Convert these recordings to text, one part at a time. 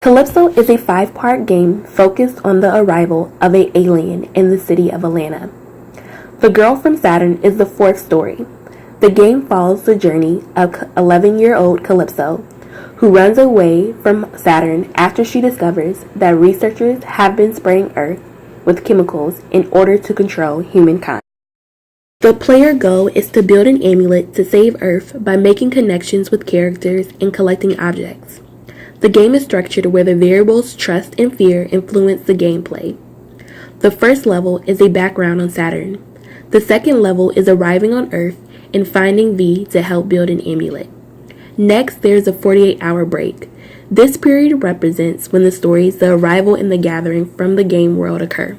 Calypso is a five-part game focused on the arrival of an alien in the city of Atlanta. The Girl from Saturn is the fourth story. The game follows the journey of 11-year-old Calypso, who runs away from Saturn after she discovers that researchers have been spraying Earth with chemicals in order to control humankind. The player goal is to build an amulet to save Earth by making connections with characters and collecting objects. The game is structured where the variables trust and fear influence the gameplay. The first level is a background on Saturn. The second level is arriving on Earth and finding V to help build an amulet. Next, there is a 48-hour break. This period represents when the stories The Arrival and the Gathering from the game world occur.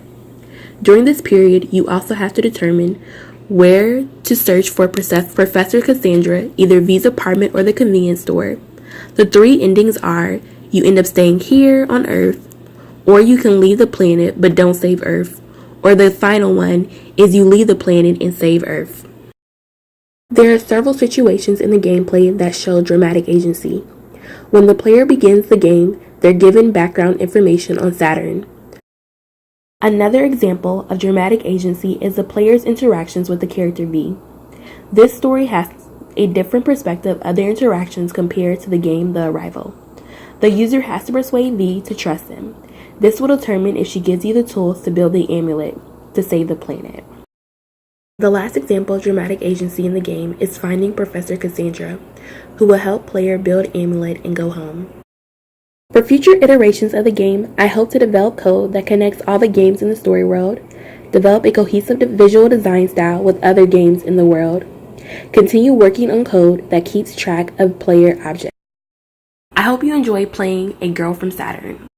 During this period, you also have to determine where to search for Professor Cassandra, either V's apartment or the convenience store. The three endings are, you end up staying here on Earth, or you can leave the planet but don't save Earth, or the final one is you leave the planet and save Earth. There are several situations in the gameplay that show dramatic agency. When the player begins the game, they're given background information on Saturn. Another example of dramatic agency is the player's interactions with the character V. This story has a different perspective of their interactions compared to the game The Arrival. The user has to persuade V to trust them. This will determine if she gives you the tools to build the amulet to save the planet. The last example of dramatic agency in the game is finding Professor Cassandra, who will help player build amulet and go home. For future iterations of the game, I hope to develop code that connects all the games in the Storyworld, develop a cohesive visual design style with other games in the world, continue working on code that keeps track of player objects. I hope you enjoy playing A Girl from Saturn.